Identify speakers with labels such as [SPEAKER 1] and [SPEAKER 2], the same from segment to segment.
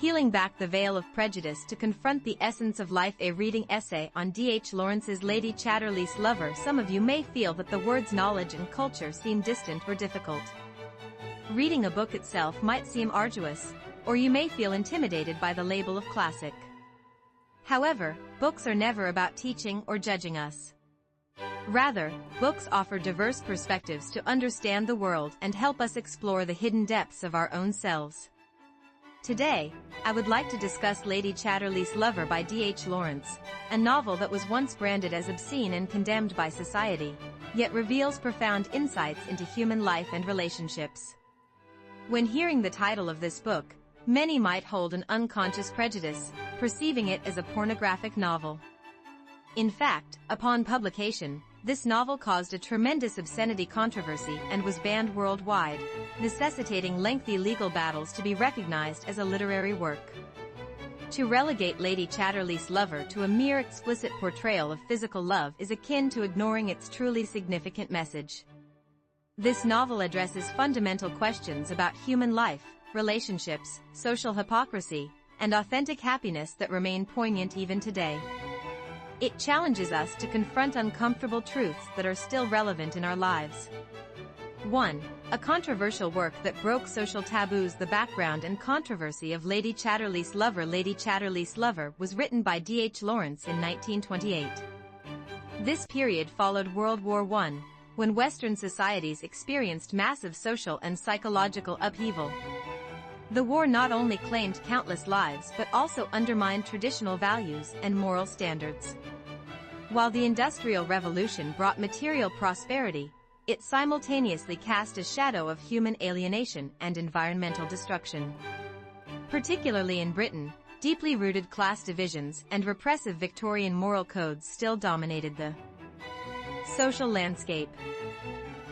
[SPEAKER 1] Peeling back the veil of prejudice to confront the essence of life. A reading essay on D.H. Lawrence's Lady Chatterley's Lover. Some of you may feel that the words knowledge and culture seem distant or difficult. Reading a book itself might seem arduous, or you may feel intimidated by the label of classic. However, books are never about teaching or judging us. Rather, books offer diverse perspectives to understand the world and help us explore the hidden depths of our own selves. Today, I would like to discuss Lady Chatterley's Lover by D.H. Lawrence, a novel that was once branded as obscene and condemned by society, yet reveals profound insights into human life and relationships. When hearing the title of this book, many might hold an unconscious prejudice, perceiving it as a pornographic novel. In fact, upon publication, this novel caused a tremendous obscenity controversy and was banned worldwide, necessitating lengthy legal battles to be recognized as a literary work. To relegate Lady Chatterley's Lover to a mere explicit portrayal of physical love is akin to ignoring its truly significant message. This novel addresses fundamental questions about human life, relationships, social hypocrisy, and authentic happiness that remain poignant even today. It challenges us to confront uncomfortable truths that are still relevant in our lives. 1. A controversial work that broke social taboos. The background and controversy of Lady Chatterley's Lover. Lady Chatterley's Lover was written by D.H. Lawrence in 1928. This period followed World War I, when Western societies experienced massive social and psychological upheaval. The war not only claimed countless lives but also undermined traditional values and moral standards. While the Industrial Revolution brought material prosperity, it simultaneously cast a shadow of human alienation and environmental destruction. Particularly in Britain, deeply rooted class divisions and repressive Victorian moral codes still dominated the social landscape.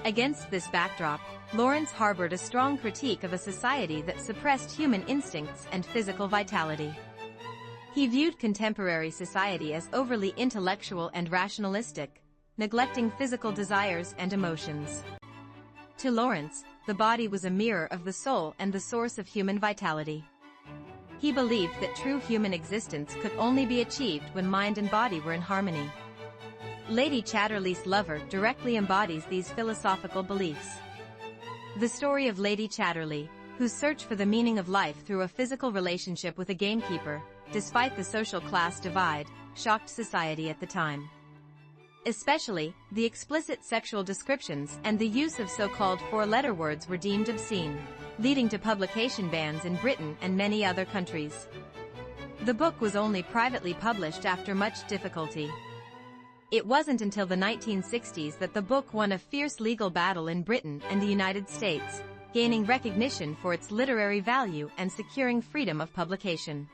[SPEAKER 1] Against this backdrop, Lawrence harbored a strong critique of a society that suppressed human instincts and physical vitality. He viewed contemporary society as overly intellectual and rationalistic, neglecting physical desires and emotions. To Lawrence, the body was a mirror of the soul and the source of human vitality. He believed that true human existence could only be achieved when mind and body were in harmony. Lady Chatterley's Lover directly embodies these philosophical beliefs. The story of Lady Chatterley, whose search for the meaning of life through a physical relationship with a gamekeeper, despite the social class divide, shocked society at the time. Especially, the explicit sexual descriptions and the use of so-called four-letter words were deemed obscene, leading to publication bans in Britain and many other countries. The book was only privately published after much difficulty. It wasn't until the 1960s that the book won a fierce legal battle in Britain and the United States, gaining recognition for its literary value and securing freedom of publication.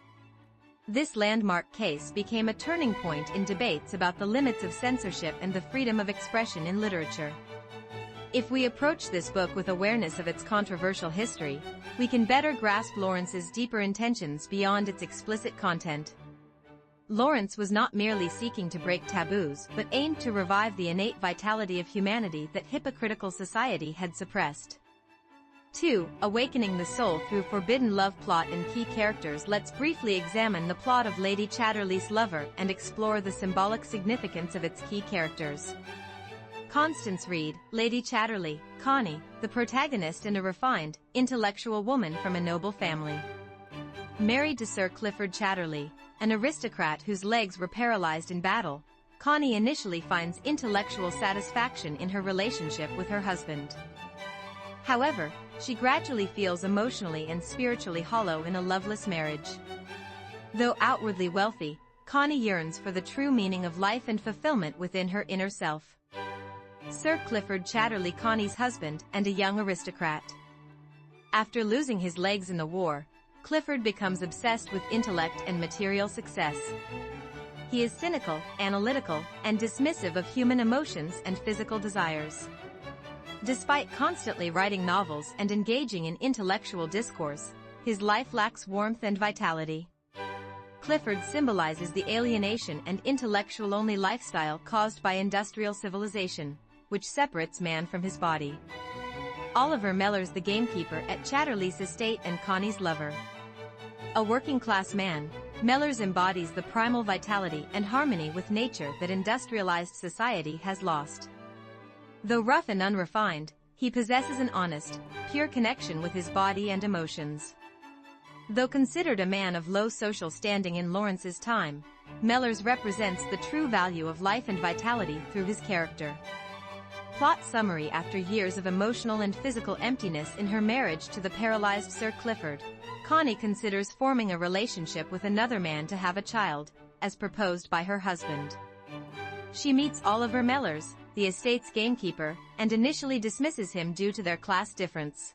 [SPEAKER 1] This landmark case became a turning point in debates about the limits of censorship and the freedom of expression in literature. If we approach this book with awareness of its controversial history, we can better grasp Lawrence's deeper intentions beyond its explicit content. Lawrence was not merely seeking to break taboos but aimed to revive the innate vitality of humanity that hypocritical society had suppressed. 2. Awakening the soul through forbidden love. Plot and key characters. Let's briefly examine the plot of Lady Chatterley's Lover and explore the symbolic significance of its key characters. Constance Reed, Lady Chatterley, Connie, the protagonist and a refined, intellectual woman from a noble family. Married to Sir Clifford Chatterley, an aristocrat whose legs were paralyzed in battle, Connie initially finds intellectual satisfaction in her relationship with her husband. However, she gradually feels emotionally and spiritually hollow in a loveless marriage. Though outwardly wealthy, Connie yearns for the true meaning of life and fulfillment within her inner self. Sir Clifford Chatterley, Connie's husband, and a young aristocrat. After losing his legs in the war, Clifford becomes obsessed with intellect and material success. He is cynical, analytical, and dismissive of human emotions and physical desires. Despite constantly writing novels and engaging in intellectual discourse, his life lacks warmth and vitality. Clifford symbolizes the alienation and intellectual-only lifestyle caused by industrial civilization, which separates man from his body. Oliver Mellors, the gamekeeper at Chatterley's estate and Connie's lover. a working-class man, Mellors embodies the primal vitality and harmony with nature that industrialized society has lost. Though rough and unrefined, he possesses an honest, pure connection with his body and emotions. Though considered a man of low social standing in Lawrence's time, Mellors represents the true value of life and vitality through his character. Plot summary: after years of emotional and physical emptiness in her marriage to the paralyzed Sir Clifford, Connie considers forming a relationship with another man to have a child, as proposed by her husband. She meets Oliver Mellors, the estate's gamekeeper, and initially dismisses him due to their class difference.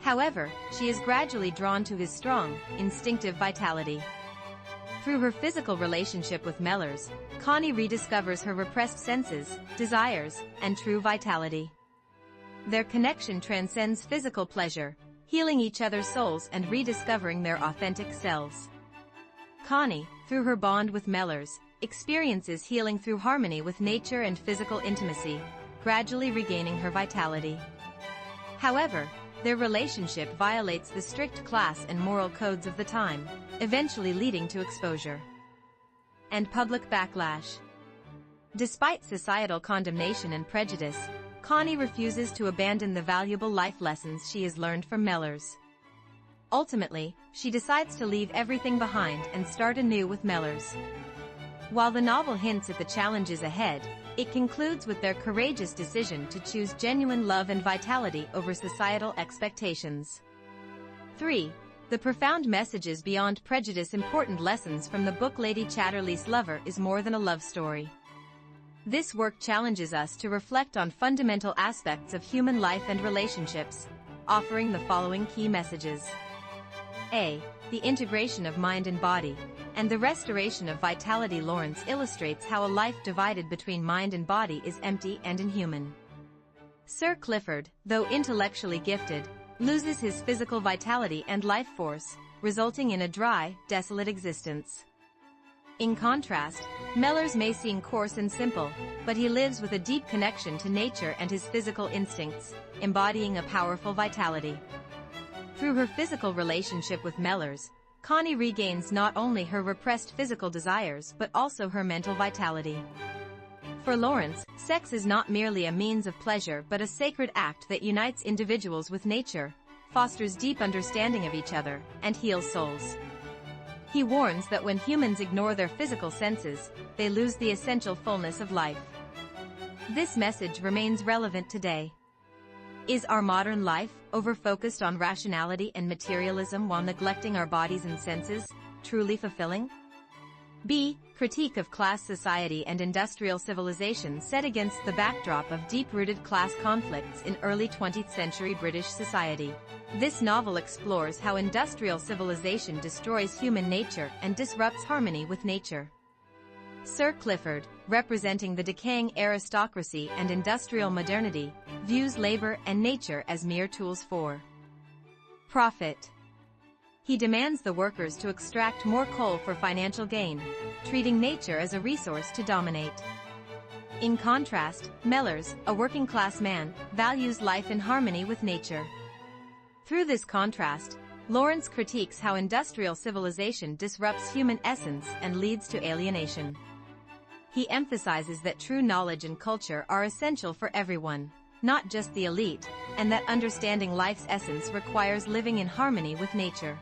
[SPEAKER 1] However, she is gradually drawn to his strong, instinctive vitality. Through her physical relationship with Mellors, Connie rediscovers her repressed senses, desires, and true vitality. Their connection transcends physical pleasure, healing each other's souls and rediscovering their authentic selves. Connie, through her bond with Mellors, experiences healing through harmony with nature and physical intimacy, gradually regaining her vitality. However, their relationship violates the strict class and moral codes of the time, eventually leading to exposure and public backlash. Despite societal condemnation and prejudice, Connie refuses to abandon the valuable life lessons she has learned from Mellors. Ultimately, she decides to leave everything behind and start anew with Mellors. While the novel hints at the challenges ahead, it concludes with their courageous decision to choose genuine love and vitality over societal expectations. 3. The profound messages beyond prejudice. Important lessons from the book Lady Chatterley's Lover is more than a love story. This work challenges us to reflect on fundamental aspects of human life and relationships, offering the following key messages. A. The integration of mind and body, and the restoration of vitality. Lawrence illustrates how a life divided between mind and body is empty and inhuman. Sir Clifford, though intellectually gifted, loses his physical vitality and life force, resulting in a dry, desolate existence. In contrast, Mellors may seem coarse and simple, but he lives with a deep connection to nature and his physical instincts, embodying a powerful vitality. Through her physical relationship with Mellors, Connie regains not only her repressed physical desires but also her mental vitality. For Lawrence, sex is not merely a means of pleasure but a sacred act that unites individuals with nature, fosters deep understanding of each other, and heals souls. He warns that when humans ignore their physical senses, they lose the essential fullness of life. This message remains relevant today. Is our modern life, over-focused on rationality and materialism while neglecting our bodies and senses, truly fulfilling? B. Critique of class society and industrial civilization. Set against the backdrop of deep-rooted class conflicts in early 20th century British society, this novel explores how industrial civilization destroys human nature and disrupts harmony with nature. Sir Clifford, representing the decaying aristocracy and industrial modernity, views labor and nature as mere tools for profit. He demands the workers to extract more coal for financial gain, treating nature as a resource to dominate. In contrast, Mellors, a working-class man, values life in harmony with nature. Through this contrast, Lawrence critiques how industrial civilization disrupts human essence and leads to alienation. He emphasizes that true knowledge and culture are essential for everyone, not just the elite, and that understanding life's essence requires living in harmony with nature.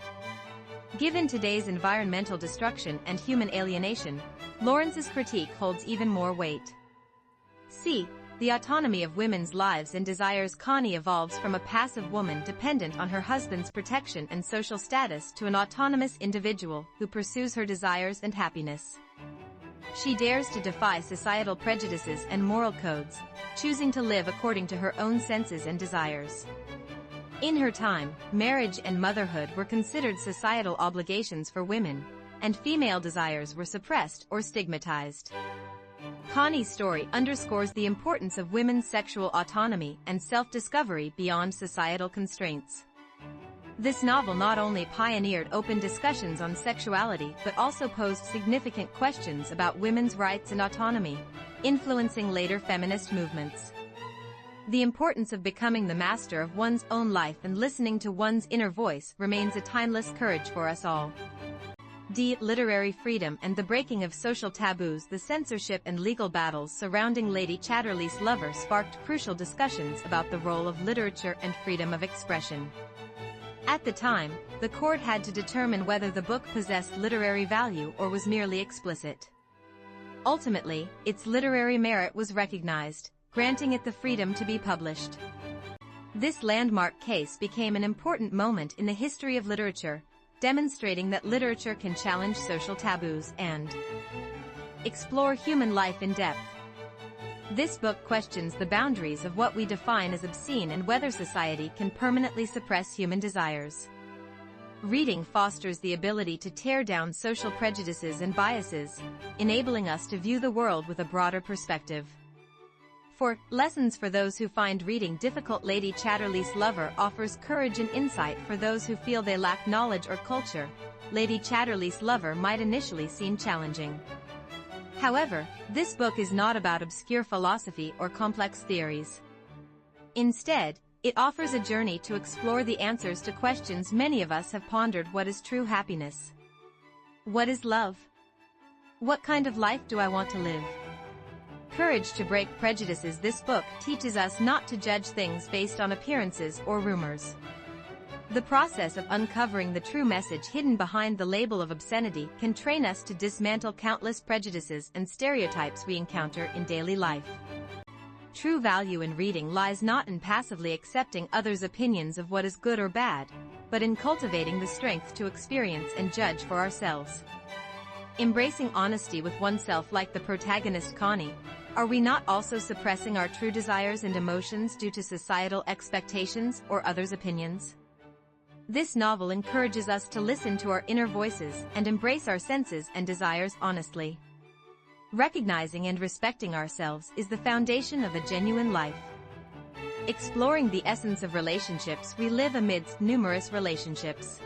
[SPEAKER 1] Given today's environmental destruction and human alienation, Lawrence's critique holds even more weight. C. The autonomy of women's lives and desires. Connie evolves from a passive woman dependent on her husband's protection and social status to an autonomous individual who pursues her desires and happiness. She dares to defy societal prejudices and moral codes, choosing to live according to her own senses and desires. In her time, marriage and motherhood were considered societal obligations for women, and female desires were suppressed or stigmatized. Connie's story underscores the importance of women's sexual autonomy and self-discovery beyond societal constraints. This novel not only pioneered open discussions on sexuality but also posed significant questions about women's rights and autonomy, influencing later feminist movements. The importance of becoming the master of one's own life and listening to one's inner voice remains a timeless courage for us all. Literary freedom and the breaking of social taboos. The censorship and legal battles surrounding Lady Chatterley's Lover sparked crucial discussions about the role of literature and freedom of expression. At the time, the court had to determine whether the book possessed literary value or was merely explicit. Ultimately, its literary merit was recognized, granting it the freedom to be published. This landmark case became an important moment in the history of literature, demonstrating that literature can challenge social taboos and explore human life in depth. This book questions the boundaries of what we define as obscene and whether society can permanently suppress human desires. Reading fosters the ability to tear down social prejudices and biases, enabling us to view the world with a broader perspective. For lessons for those who find reading difficult, Lady Chatterley's Lover offers courage and insight for those who feel they lack knowledge or culture. Lady Chatterley's Lover might initially seem challenging. However, this book is not about obscure philosophy or complex theories. Instead, it offers a journey to explore the answers to questions many of us have pondered. What is true happiness? What is love? What kind of life do I want to live? Courage to break prejudices. This book teaches us not to judge things based on appearances or rumors. The process of uncovering the true message hidden behind the label of obscenity can train us to dismantle countless prejudices and stereotypes we encounter in daily life. True value in reading lies not in passively accepting others' opinions of what is good or bad, but in cultivating the strength to experience and judge for ourselves. Embracing honesty with oneself. Like the protagonist Connie, are we not also suppressing our true desires and emotions due to societal expectations or others' opinions? This novel encourages us to listen to our inner voices and embrace our senses and desires honestly. Recognizing and respecting ourselves is the foundation of a genuine life. Exploring the essence of relationships. We live amidst numerous relationships.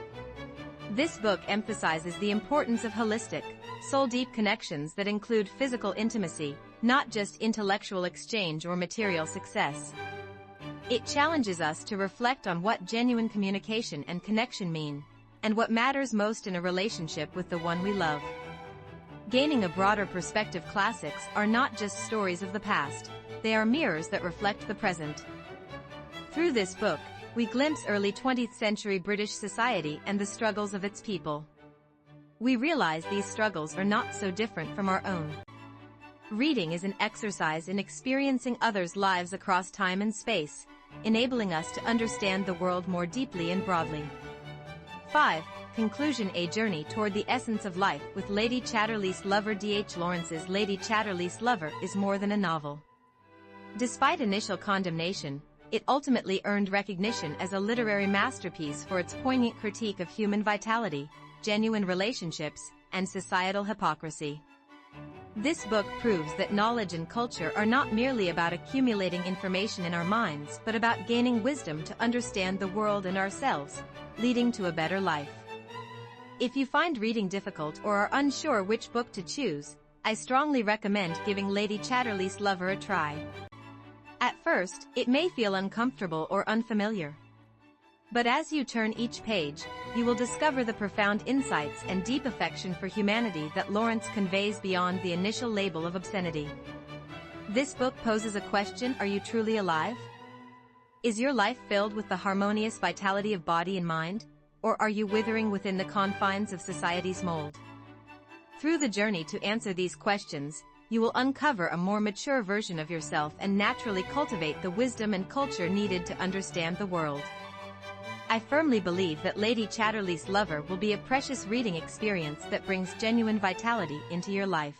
[SPEAKER 1] This book emphasizes the importance of holistic, soul-deep connections that include physical intimacy, not just intellectual exchange or material success. It challenges us to reflect on what genuine communication and connection mean, and what matters most in a relationship with the one we love. Gaining a broader perspective. Classics are not just stories of the past, they are mirrors that reflect the present. Through this book, we glimpse early 20th century British society and the struggles of its people. We realize these struggles are not so different from our own. Reading is an exercise in experiencing others' lives across time and space, enabling us to understand the world more deeply and broadly. 5. Conclusion. A journey toward the essence of life with Lady Chatterley's Lover. D.H. Lawrence's Lady Chatterley's Lover is more than a novel. Despite initial condemnation, it ultimately earned recognition as a literary masterpiece for its poignant critique of human vitality, genuine relationships, and societal hypocrisy. This book proves that knowledge and culture are not merely about accumulating information in our minds but about gaining wisdom to understand the world and ourselves, leading to a better life. If you find reading difficult or are unsure which book to choose, I strongly recommend giving Lady Chatterley's Lover a try. At first, it may feel uncomfortable or unfamiliar. But as you turn each page, you will discover the profound insights and deep affection for humanity that Lawrence conveys beyond the initial label of obscenity. This book poses a question: are you truly alive? Is your life filled with the harmonious vitality of body and mind, or are you withering within the confines of society's mold? Through the journey to answer these questions, you will uncover a more mature version of yourself and naturally cultivate the wisdom and culture needed to understand the world. I firmly believe that Lady Chatterley's Lover will be a precious reading experience that brings genuine vitality into your life.